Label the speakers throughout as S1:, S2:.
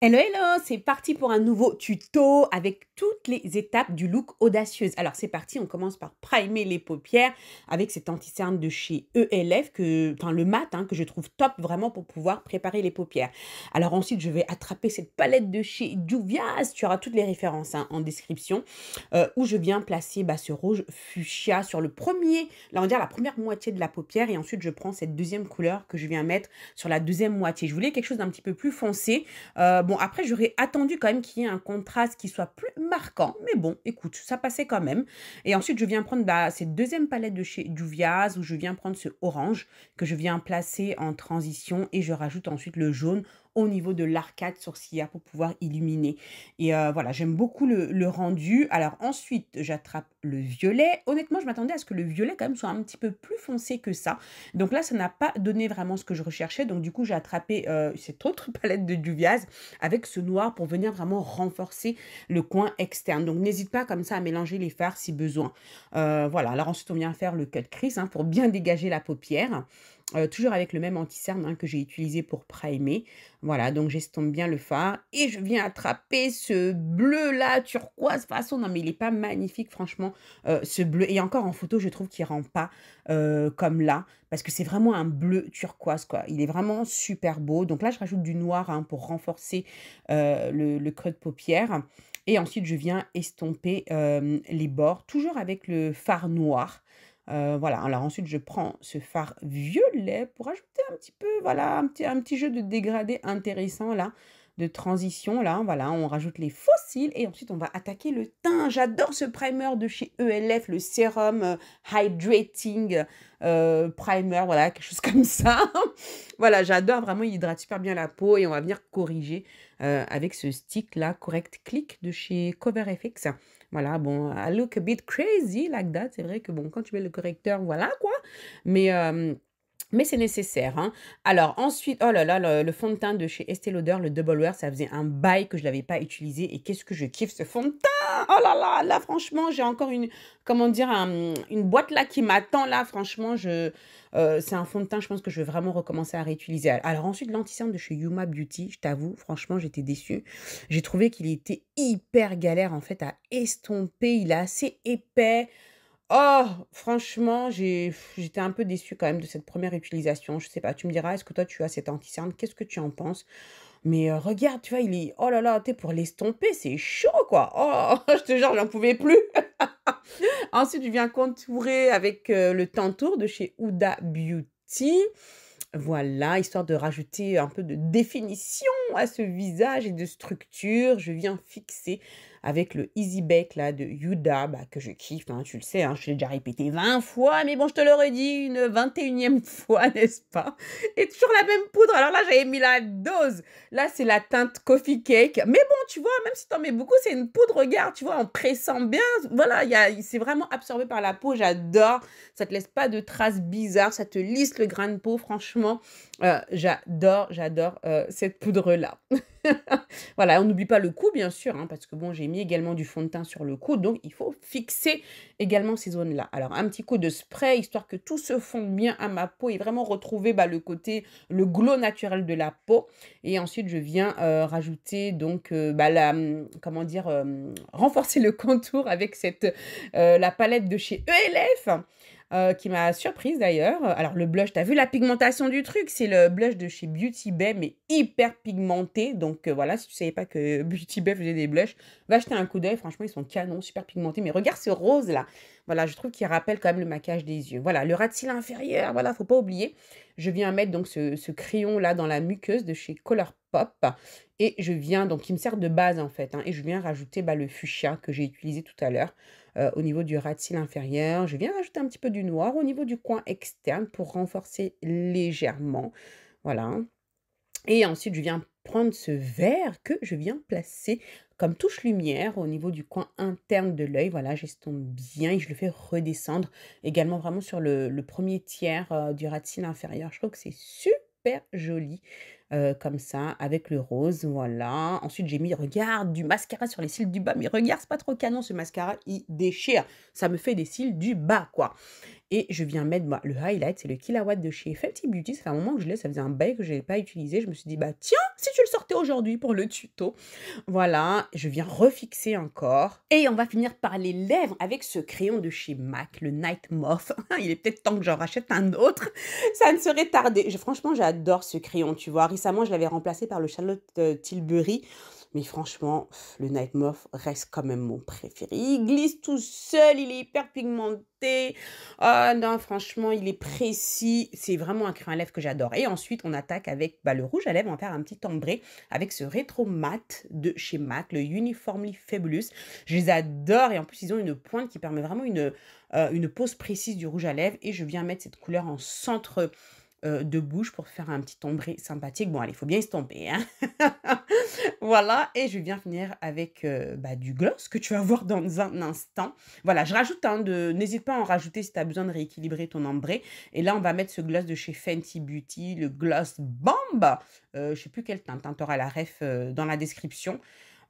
S1: Hello, hello, c'est parti pour un nouveau tuto avec toutes les étapes du look audacieuse. Alors c'est parti, on commence par primer les paupières avec cet anti-cerne de chez ELF, enfin le mat, que je trouve top vraiment pour pouvoir préparer les paupières. Alors ensuite, je vais attraper cette palette de chez Juvia's, tu auras toutes les références en description, où je viens placer ce rouge fuchsia sur le premier, là on va dire la première moitié de la paupière, et ensuite je prends cette deuxième couleur que je viens mettre sur la deuxième moitié. Je voulais quelque chose d'un petit peu plus foncé. Bon, après, j'aurais attendu quand même qu'il y ait un contraste qui soit plus marquant. Mais bon, écoute, ça passait quand même. Et ensuite, je viens prendre cette deuxième palette de chez Juvia's où je viens prendre ce orange que je viens placer en transition et je rajoute ensuite le jaune au niveau de l'arcade sourcilière pour pouvoir illuminer. Et voilà, j'aime beaucoup le rendu. Alors ensuite, j'attrape le violet. Honnêtement, je m'attendais à ce que le violet quand même soit un petit peu plus foncé que ça. Donc là, ça n'a pas donné vraiment ce que je recherchais. Donc du coup, j'ai attrapé cette autre palette de Juvia's avec ce noir pour venir vraiment renforcer le coin externe. Donc n'hésite pas comme ça à mélanger les fards si besoin. Voilà, alors ensuite, on vient faire le cut crease pour bien dégager la paupière. Toujours avec le même anti-cerne que j'ai utilisé pour primer. Voilà, donc j'estompe bien le fard et je viens attraper ce bleu là, turquoise façon. Non mais il n'est pas magnifique franchement, ce bleu. Et encore en photo, je trouve qu'il ne rend pas comme là, parce que c'est vraiment un bleu turquoise quoi. Il est vraiment super beau. Donc là, je rajoute du noir pour renforcer le creux de paupière. Et ensuite, je viens estomper les bords, toujours avec le fard noir. Voilà, alors ensuite je prends ce fard violet pour ajouter un petit peu, voilà, un petit jeu de dégradé intéressant là, de transition là, voilà, on rajoute les faux cils et ensuite on va attaquer le teint. J'adore ce primer de chez ELF, le sérum hydrating primer, voilà, quelque chose comme ça. Voilà, j'adore vraiment, il hydrate super bien la peau et on va venir corriger avec ce stick là, Correct Click de chez CoverFX. Voilà, bon, I look a bit crazy like that. C'est vrai que, bon, quand tu mets le correcteur, voilà, quoi. Mais c'est nécessaire. Alors, ensuite, oh là là, le fond de teint de chez Estée Lauder, le Double Wear, ça faisait un bail que je ne l'avais pas utilisé. Et qu'est-ce que je kiffe ce fond de teint! Oh là là, là, franchement, j'ai encore comment dire, une boîte là qui m'attend, là. Franchement, c'est un fond de teint, je pense que je vais vraiment recommencer à réutiliser. Alors, ensuite, l'anti-cerne de chez Yuma Beauty, je t'avoue, franchement, j'étais déçue. J'ai trouvé qu'il était hyper galère, en fait, à estomper. Il est assez épais. Oh, franchement, j'étais un peu déçue quand même de cette première utilisation. Je sais pas, tu me diras, est-ce que toi tu as cet anti-cerne? Qu'est-ce que tu en penses? Mais regarde, tu vois, il est... Oh là là, tu sais, pour l'estomper, c'est chaud, quoi. Oh, je te jure, j'en pouvais plus. Ensuite, je viens contourer avec le Tantour de chez Huda Beauty. Voilà, histoire de rajouter un peu de définition à ce visage et de structure. Je viens fixer avec le Easy Bake là, de Huda, que je kiffe, tu le sais, je l'ai déjà répété 20 fois, mais bon, je te l'aurais dit une 21e fois, n'est-ce pas? Et toujours la même poudre. Alors là, j'avais mis la dose. Là, c'est la teinte Coffee Cake. Mais bon, tu vois, même si tu en mets beaucoup, c'est une poudre, regarde, tu vois, en pressant bien. Voilà, c'est vraiment absorbé par la peau. J'adore. Ça te laisse pas de traces bizarres. Ça te lisse le grain de peau, franchement. J'adore cette poudre-là. Voilà, on n'oublie pas le cou, bien sûr, parce que bon, j'ai mis également du fond de teint sur le cou, donc il faut fixer également ces zones-là. Alors, un petit coup de spray, histoire que tout se fonde bien à ma peau et vraiment retrouver le glow naturel de la peau. Et ensuite, je viens rajouter donc, comment dire, renforcer le contour avec la palette de chez ELF. Qui m'a surprise d'ailleurs. Alors le blush, t'as vu la pigmentation du truc? C'est le blush de chez Beauty Bay, mais hyper pigmenté. Donc voilà, si tu savais pas que Beauty Bay faisait des blushs, va jeter un coup d'œil. Franchement, ils sont canons, super pigmentés. Mais regarde ce rose là. Voilà, je trouve qu'il rappelle quand même le maquillage des yeux. Voilà, le ras de cils inférieur, voilà, faut pas oublier. Je viens mettre donc ce crayon là dans la muqueuse de chez Colourpop. Et je viens, donc il me sert de base en fait. Et je viens rajouter le fuchsia que j'ai utilisé tout à l'heure. Au niveau du ras de cils inférieur. Je viens rajouter un petit peu du noir au niveau du coin externe pour renforcer légèrement. Voilà. Et ensuite, je viens prendre ce vert que je viens placer comme touche lumière au niveau du coin interne de l'œil. Voilà, j'estompe bien et je le fais redescendre également vraiment sur le premier tiers du ras de cils inférieur. Je trouve que c'est super joli comme ça, avec le rose, voilà. Ensuite, j'ai mis, regarde, du mascara sur les cils du bas. Mais regarde, c'est pas trop canon ce mascara, il déchire. Ça me fait des cils du bas, quoi. et je viens mettre, bah, le highlight, c'est le Killawatt de chez Fenty Beauty. Ça fait un moment que je l'ai, ça faisait un bail que je l'avais pas utilisé. Je me suis dit: «Bah, tiens, si tu le sortais aujourd'hui pour le tuto». Voilà, je viens refixer encore et on va finir par les lèvres avec ce crayon de chez MAC, le Night Moth. Il est peut-être temps que j'en rachète un autre, ça ne serait tardé. Franchement, j'adore ce crayon, tu vois? Récemment, je l'avais remplacé par le Charlotte Tilbury, mais franchement, le Night Moth reste quand même mon préféré. Il glisse tout seul, il est hyper pigmenté. Ah non, franchement, il est précis. C'est vraiment un crayon à lèvres que j'adore. Et ensuite, on attaque avec bah, le rouge à lèvres. On va faire un petit ombré avec ce rétro mat de chez MAC, le Uniformly Fabulous. Je les adore et en plus, ils ont une pointe qui permet vraiment une pose précise du rouge à lèvres. Et je viens mettre cette couleur en centre de bouche pour faire un petit ombré sympathique. Bon, allez, il faut bien estomper, hein. Voilà, et je viens finir avec bah, du gloss que tu vas voir dans un instant. Voilà, je rajoute, hein, n'hésite pas à en rajouter si tu as besoin de rééquilibrer ton ombré. Et là, on va mettre ce gloss de chez Fenty Beauty, le gloss Bomb. Je sais plus quelle teinte, hein, tu auras la ref dans la description.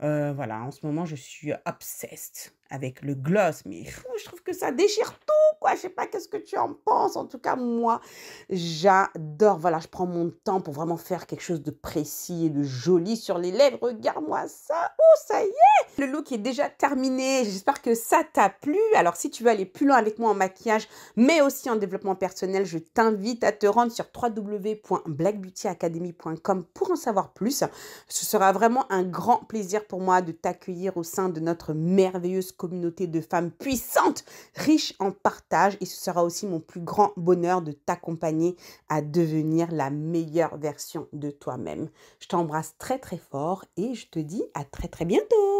S1: Voilà, en ce moment, je suis obsessed avec le gloss, mais fou, je trouve que ça déchire tout, quoi. Je sais pas qu'est-ce que tu en penses. En tout cas, moi, j'adore. Voilà, je prends mon temps pour vraiment faire quelque chose de précis et de joli sur les lèvres. Regarde-moi ça. Oh, ça y est. Le look est déjà terminé. J'espère que ça t'a plu. Alors, si tu veux aller plus loin avec moi en maquillage, mais aussi en développement personnel, je t'invite à te rendre sur www.blackbeautyacademy.com pour en savoir plus. Ce sera vraiment un grand plaisir pour moi de t'accueillir au sein de notre merveilleuse communauté de femmes puissantes, riches en partage. Et ce sera aussi mon plus grand bonheur de t'accompagner à devenir la meilleure version de toi-même. Je t'embrasse très très fort et je te dis à très très bientôt.